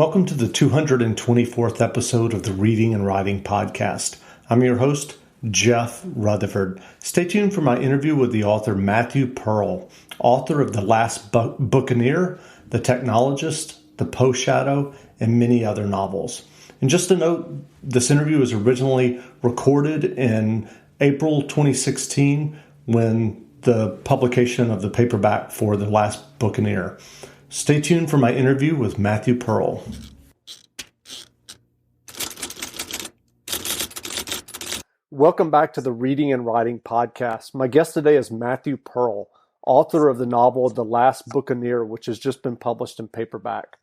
Welcome to the 224th episode of the Reading and Writing Podcast. I'm your host, Jeff Rutherford. Stay tuned for my interview with the author Matthew Pearl, author of The Lastuccaneer, The Technologist, The Post Shadow, and many other novels. And just a note, this interview was originally recorded in April 2016 when the publication of the paperback for The Lastuccaneer. Stay tuned for my interview with Matthew Pearl. Welcome back to the Reading and Writing Podcast. My guest today is Matthew Pearl, author of the novel The Lastuccaneer, which has just been published in paperback.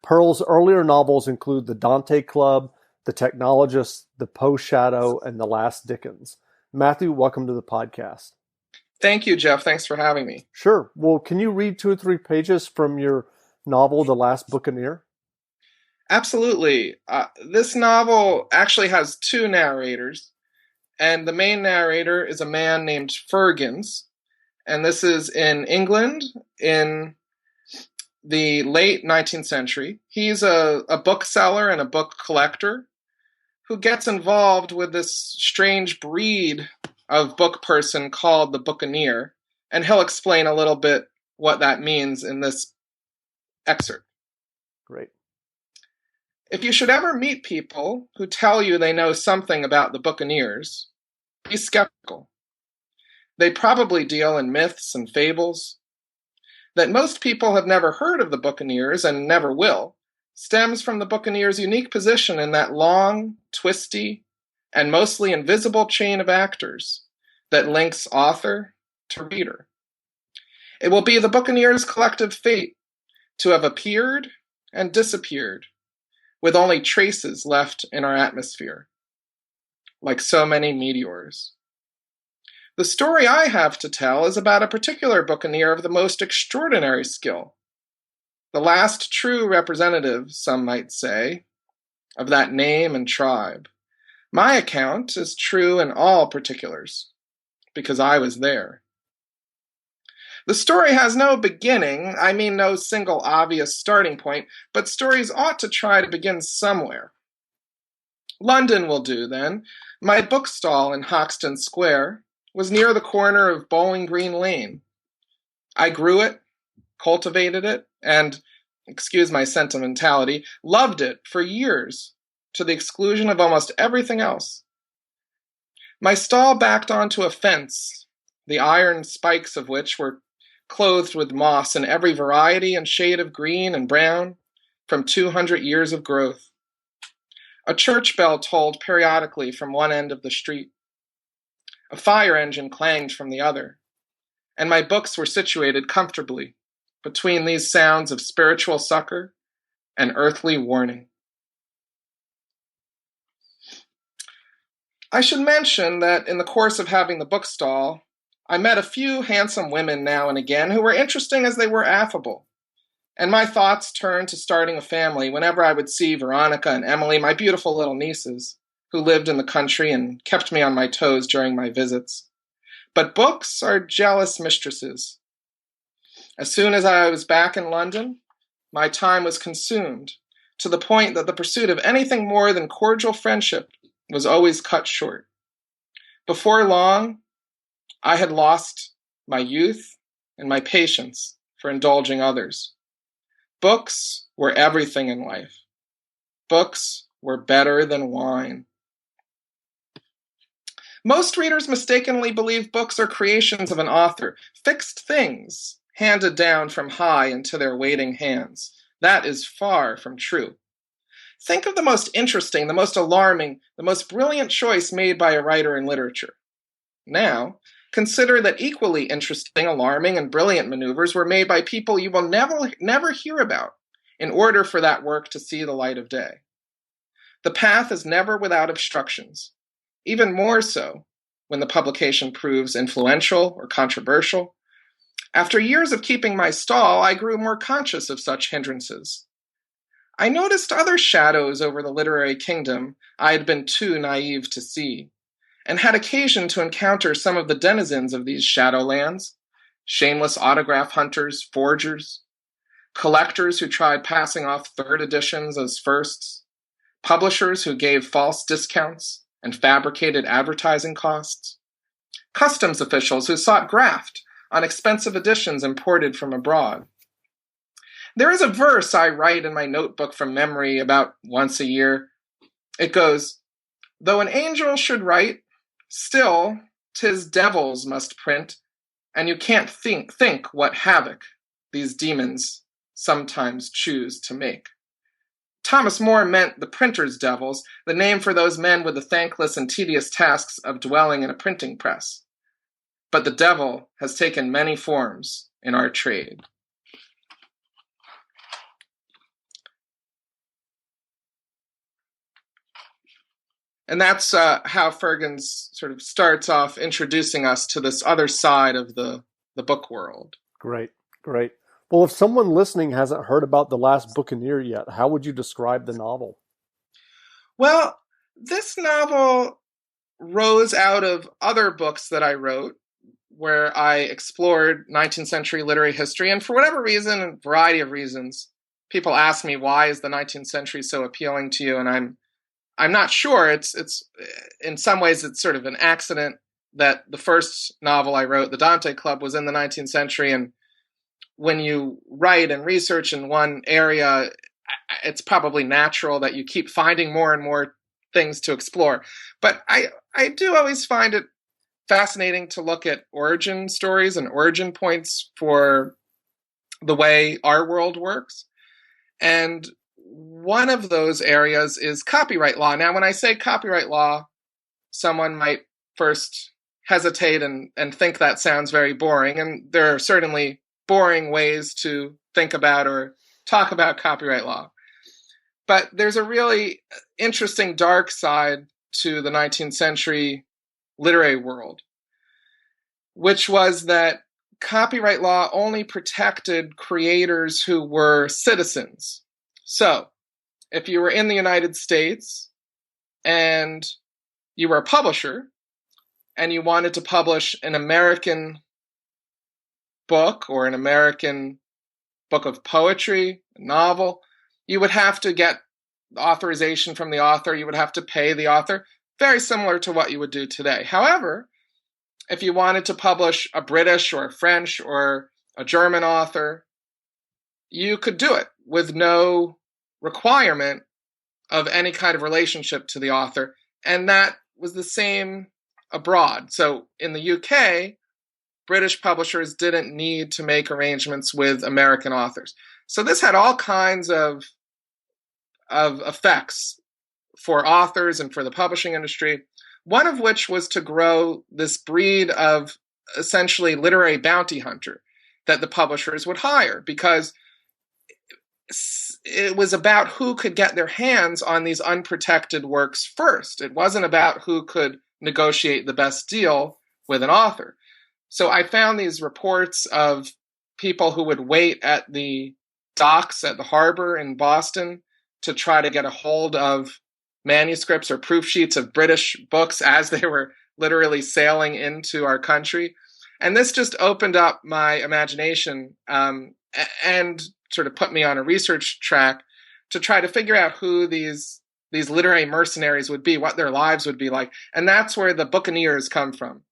Pearl's earlier novels include The Dante Club, The Technologist, The Post Shadow, and The Last Dickens. Matthew, welcome to the podcast. Thank you, Jeff. Thanks for having me. Sure. Well, can you read 2 or 3 pages from your novel, The Lastuccaneer? Absolutely. This novel actually has 2 narrators, and the main narrator is a man named Fergens, and this is in England in the late 19th century. He's a bookseller and a book collector who gets involved with this strange breed of book person called the Buccaneer, and he'll explain a little bit what that means in this excerpt. Great. If you should ever meet people who tell you they know something about the Buccaneers, be skeptical. They probably deal in myths and fables. That most people have never heard of the Buccaneers and never will stems from the Buccaneers' unique position in that long, twisty, and mostly invisible chain of actors that links author to reader. It will be the Buccaneers' collective fate to have appeared and disappeared, with only traces left in our atmosphere, like so many meteors. The story I have to tell is about a particular Buccaneer of the most extraordinary skill, the last true representative, some might say, of that name and tribe. My account is true in all particulars, because I was there. The story has no beginning, I mean no single obvious starting point, but stories ought to try to begin somewhere. London will do, then. My bookstall in Hoxton Square was near the corner of Bowling Green Lane. I grew it, cultivated it, and, excuse my sentimentality, loved it for years, to the exclusion of almost everything else. My stall backed onto a fence, the iron spikes of which were clothed with moss in every variety and shade of green and brown from 200 years of growth. A church bell tolled periodically from one end of the street. A fire engine clanged from the other, and my books were situated comfortably between these sounds of spiritual succor and earthly warning. I should mention that in the course of having the bookstall, I met a few handsome women now and again who were interesting as they were affable, and my thoughts turned to starting a family whenever I would see Veronica and Emily, my beautiful little nieces, who lived in the country and kept me on my toes during my visits. But books are jealous mistresses. As soon as I was back in London, my time was consumed, to the point that the pursuit of anything more than cordial friendship was always cut short. Before long, I had lost my youth and my patience for indulging others. Books were everything in life. Books were better than wine. Most readers mistakenly believe books are creations of an author, fixed things handed down from high into their waiting hands. That is far from true. Think of the most interesting, the most alarming, the most brilliant choice made by a writer in literature. Now, consider that equally interesting, alarming, and brilliant maneuvers were made by people you will never hear about in order for that work to see the light of day. The path is never without obstructions, even more so when the publication proves influential or controversial. After years of keeping my stall, I grew more conscious of such hindrances. I noticed other shadows over the literary kingdom I had been too naive to see, and had occasion to encounter some of the denizens of these shadowlands, shameless autograph hunters, forgers. collectors who tried passing off third editions as firsts, publishers who gave false discounts and fabricated advertising costs, customs officials who sought graft on expensive editions imported from abroad. There is a verse I write in my notebook from memory about once a year. It goes, "Though an angel should write, still 'tis devils must print, and you can't think what havoc these demons sometimes choose to make." Thomas More meant the printer's devils, the name for those men with the thankless and tedious tasks of dwelling in a printing press. But the devil has taken many forms in our trade. And that's how Fergens sort of starts off introducing us to this other side of the book world. Great, great. Well, if someone listening hasn't heard about The Last Buccaneer yet, how would you describe the novel? Well, this novel rose out of other books that I wrote where I explored 19th century literary history. And for whatever reason, a variety of reasons, people ask me, why is the 19th century so appealing to you? And I'm not sure. It's in some ways, it's sort of an accident that the first novel I wrote, The Dante Club, was in the 19th century. And when you write and research in one area, it's probably natural that you keep finding more and more things to explore. But I do always find it fascinating to look at origin stories and origin points for the way our world works. And one of those areas is copyright law. Now, when I say copyright law, someone might first hesitate and think that sounds very boring. And there are certainly boring ways to think about or talk about copyright law. But there's a really interesting dark side to the 19th century literary world, which was that copyright law only protected creators who were citizens. So if you were in the United States and you were a publisher and you wanted to publish an American book or an American book of poetry, a novel, you would have to get authorization from the author. You would have to pay the author, very similar to what you would do today. However, if you wanted to publish a British or a French or a German author, you could do it with no requirement of any kind of relationship to the author. And that was the same abroad. So in the UK, British publishers didn't need to make arrangements with American authors. So this had all kinds of effects for authors and for the publishing industry, one of which was to grow this breed of essentially literary bounty hunter that the publishers would hire, because it was about who could get their hands on these unprotected works first. It wasn't about who could negotiate the best deal with an author. So I found these reports of people who would wait at the docks at the harbor in Boston to try to get a hold of manuscripts or proof sheets of British books as they were literally sailing into our country. And this just opened up my imagination and sort of put me on a research track to try to figure out who these literary mercenaries would be, what their lives would be like. And that's where the Buccaneers come from.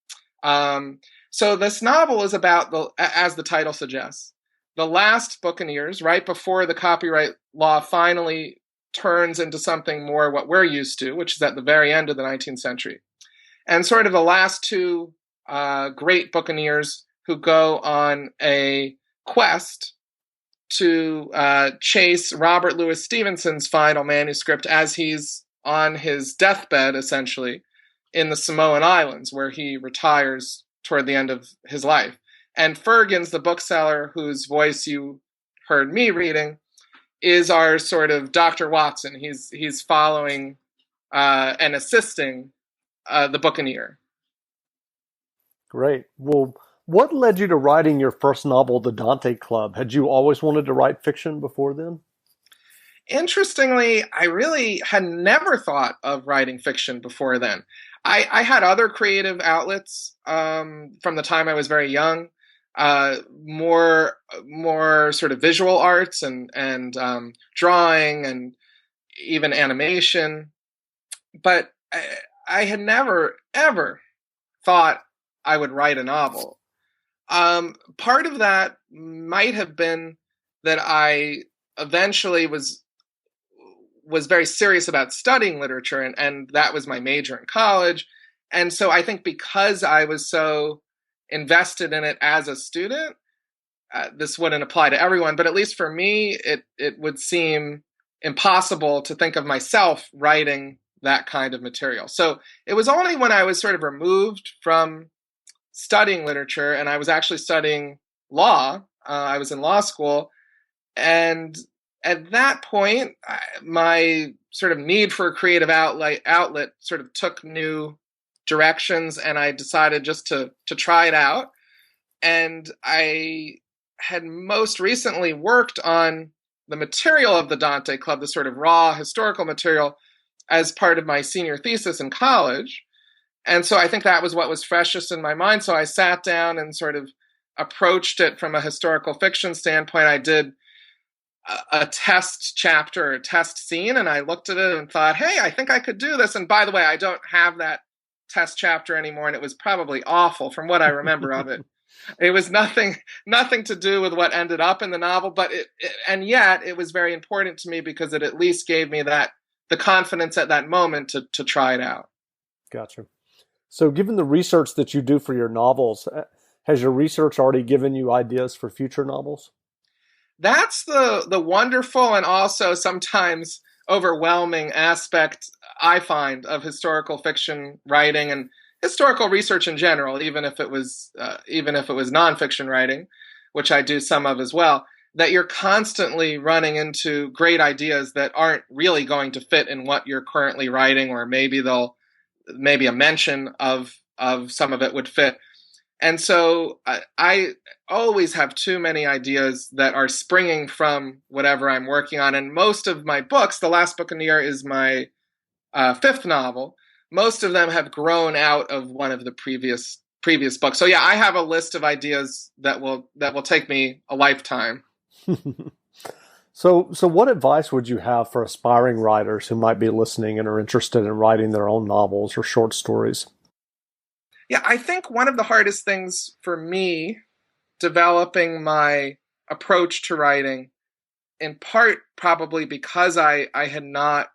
So this novel is about, as the title suggests, the last Buccaneers, right before the copyright law finally turns into something more what we're used to, which is at the very end of the 19th century. And sort of the last two great Buccaneers who go on a quest to chase Robert Louis Stevenson's final manuscript as he's on his deathbed, essentially, in the Samoan Islands, where he retires toward the end of his life. And Fergens, the bookseller whose voice you heard me reading, is our sort of Dr. Watson. He's following and assisting the Buccaneer. Great. Well, what led you to writing your first novel, The Dante Club? Had you always wanted to write fiction before then? Interestingly, I really had never thought of writing fiction before then. I had other creative outlets from the time I was very young. more sort of visual arts and drawing and even animation. But I had never ever thought I would write a novel. Part of that might have been that I eventually was very serious about studying literature, and that was my major in college. And so I think because I was so invested in it as a student, this wouldn't apply to everyone, but at least for me, it would seem impossible to think of myself writing that kind of material. So it was only when I was sort of removed from studying literature and I was actually studying law. I was in law school, and at that point, my sort of need for a creative outlet sort of took new directions, and I decided just to try it out. And I had most recently worked on the material of the Dante Club, the sort of raw historical material, as part of my senior thesis in college. And so I think that was what was freshest in my mind. So I sat down and sort of approached it from a historical fiction standpoint. I did a test chapter, a test scene, and I looked at it and thought, hey, I think I could do this. And by the way, I don't have that test chapter anymore, and it was probably awful from what I remember of it. It was nothing to do with what ended up in the novel, but and yet it was very important to me because it at least gave me the confidence at that moment to try it out. Gotcha. So given the research that you do for your novels, has your research already given you ideas for future novels? That's the wonderful and also sometimes overwhelming aspect I find of historical fiction writing and historical research in general, even if it was nonfiction writing, which I do some of as well, that you're constantly running into great ideas that aren't really going to fit in what you're currently writing, or maybe a mention of some of it would fit. And so I always have too many ideas that are springing from whatever I'm working on. And most of my books, The Lastuccaneer is my fifth novel, most of them have grown out of one of the previous books. So yeah, I have a list of ideas that will take me a lifetime. So what advice would you have for aspiring writers who might be listening and are interested in writing their own novels or short stories? Yeah, I think one of the hardest things for me developing my approach to writing, in part probably because I had not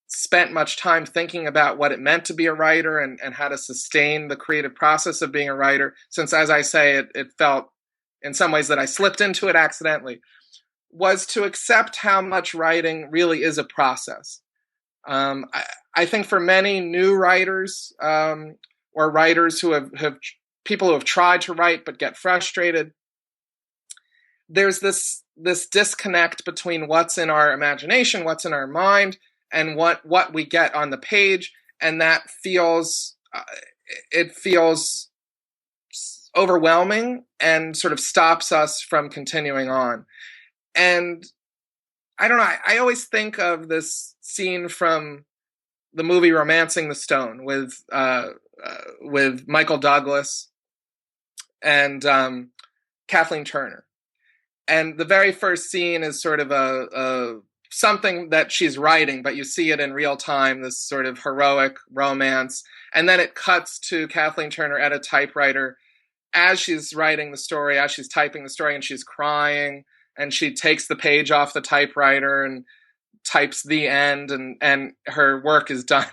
spent much time thinking about what it meant to be a writer and how to sustain the creative process of being a writer, since, as I say, it felt in some ways that I slipped into it accidentally, was to accept how much writing really is a process. I think for many new writers, or writers who have people who have tried to write but get frustrated, there's this disconnect between what's in our imagination, what's in our mind, and what we get on the page, and that feels overwhelming and sort of stops us from continuing on. And I don't know, I always think of this scene from the movie Romancing the Stone with Michael Douglas and Kathleen Turner. And the very first scene is sort of a something that she's writing, but you see it in real time, this sort of heroic romance. And then it cuts to Kathleen Turner at a typewriter as she's writing the story, as she's typing the story, and she's crying. And she takes the page off the typewriter and types the end, and her work is done.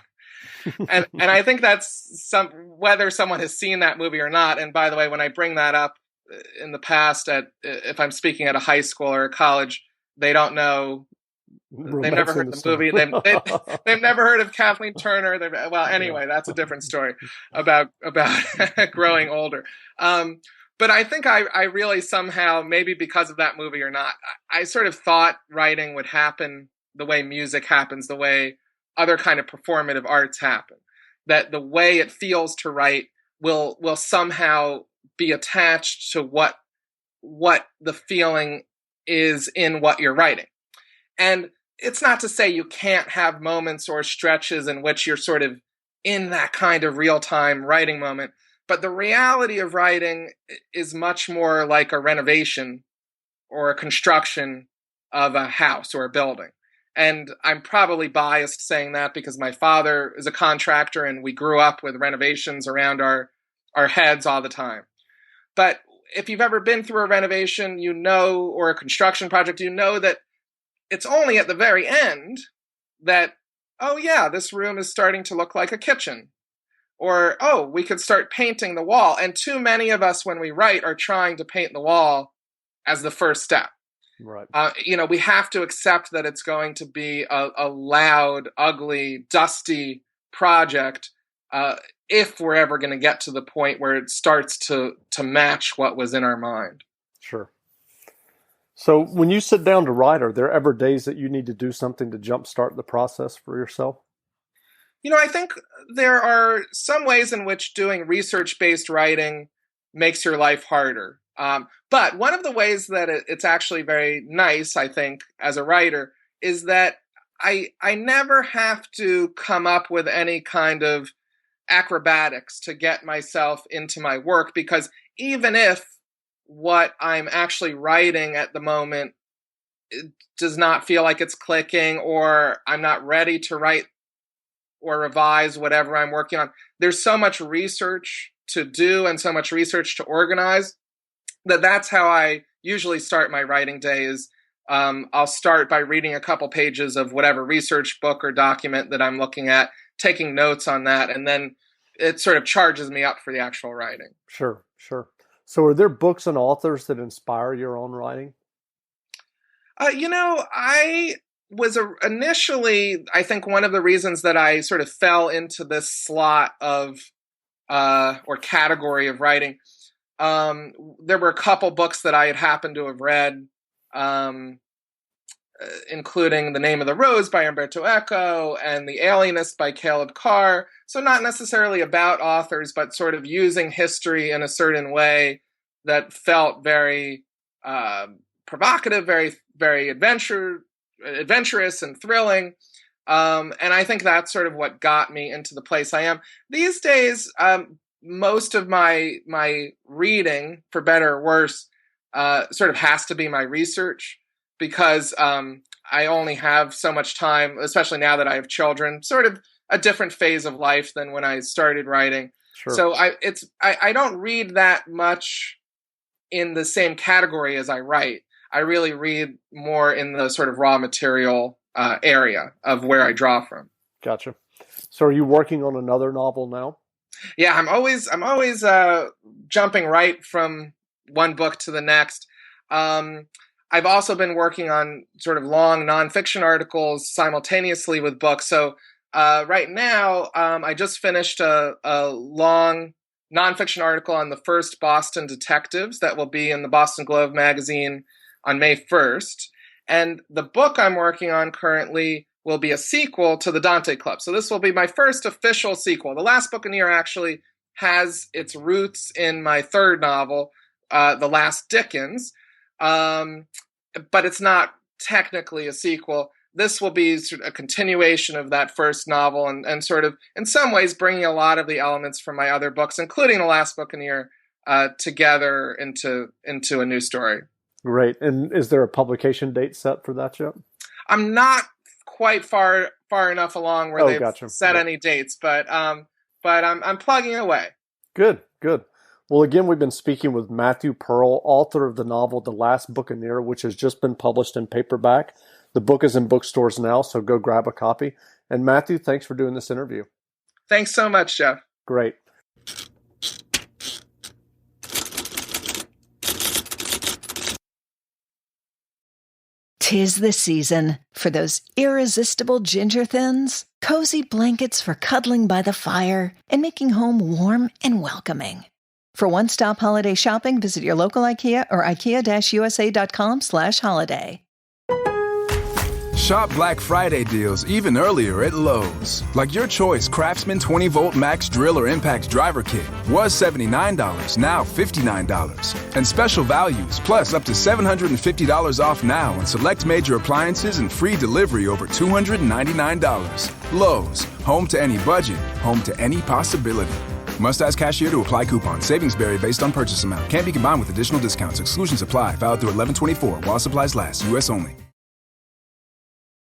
and I think that's whether someone has seen that movie or not. And by the way, when I bring that up in the past, if I'm speaking at a high school or a college, they don't know. They've never heard of the movie. They've never heard of Kathleen Turner. Well, anyway, that's a different story about growing older. But I think I really somehow, maybe because of that movie or not, I sort of thought writing would happen the way music happens, the way other kind of performative arts happen. That the way it feels to write will somehow be attached to what the feeling is in what you're writing. And it's not to say you can't have moments or stretches in which you're sort of in that kind of real-time writing moment. But the reality of writing is much more like a renovation or a construction of a house or a building. And I'm probably biased saying that because my father is a contractor and we grew up with renovations around our heads all the time. But if you've ever been through a renovation, you know, or a construction project, you know that it's only at the very end that, oh yeah, this room is starting to look like a kitchen. Or, oh, we could start painting the wall. And too many of us, when we write, are trying to paint the wall as the first step. Right. We have to accept that it's going to be a loud, ugly, dusty project if we're ever going to get to the point where it starts to match what was in our mind. Sure. So when you sit down to write, are there ever days that you need to do something to jumpstart the process for yourself? I think there are some ways in which doing research-based writing makes your life harder. But one of the ways that it's actually very nice, I think, as a writer, is that I never have to come up with any kind of acrobatics to get myself into my work, because even if what I'm actually writing at the moment does not feel like it's clicking, or I'm not ready to write or revise whatever I'm working on, there's so much research to do and so much research to organize that's how I usually start my writing day. Is I'll start by reading a couple pages of whatever research book or document that I'm looking at, taking notes on that, and then it sort of charges me up for the actual writing. Sure. So are there books and authors that inspire your own writing? I was initially, I think one of the reasons that I sort of fell into this slot of or category of writing, there were a couple books that I had happened to have read, including The Name of the Rose by Umberto Eco and The Alienist by Caleb Carr. So not necessarily about authors, but sort of using history in a certain way that felt very provocative, very, very adventurous and thrilling. And I think that's sort of what got me into the place I am. These days, most of my reading, for better or worse, sort of has to be my research, because I only have so much time, especially now that I have children, sort of a different phase of life than when I started writing. Sure. So I don't read that much in the same category as I write. I really read more in the sort of raw material area of where I draw from. Gotcha. So are you working on another novel now? Yeah, I'm always jumping right from one book to the next. I've also been working on sort of long nonfiction articles simultaneously with books. So right now, I just finished a long nonfiction article on the first Boston detectives that will be in the Boston Globe magazine on May 1st. And the book I'm working on currently will be a sequel to the Dante Club. So this will be my first official sequel. The Lastuccaneer actually has its roots in my third novel, The Last Dickens, but it's not technically a sequel. This will be sort of a continuation of that first novel and sort of, in some ways, bringing a lot of the elements from my other books, including The Lastuccaneer, together into a new story. Great. And is there a publication date set for that yet? I'm not quite far enough along where they've set any dates, but I'm plugging away. Good. Well, again, we've been speaking with Matthew Pearl, author of the novel The Lastuccaneer, which has just been published in paperback. The book is in bookstores now, so go grab a copy. And Matthew, thanks for doing this interview. Thanks so much, Jeff. Great. Tis the season for those irresistible ginger thins, cozy blankets for cuddling by the fire, and making home warm and welcoming. For one-stop holiday shopping, visit your local IKEA or ikea-usa.com/holiday. Shop Black Friday deals even earlier at Lowe's. Like your choice Craftsman 20-volt max drill or impact driver kit was $79, now $59. And special values, plus up to $750 off now on select major appliances and free delivery over $299. Lowe's, home to any budget, home to any possibility. Must ask cashier to apply coupon. Savings vary based on purchase amount. Can't be combined with additional discounts. Exclusions apply. Valid through 11/24 while supplies last. U.S. only.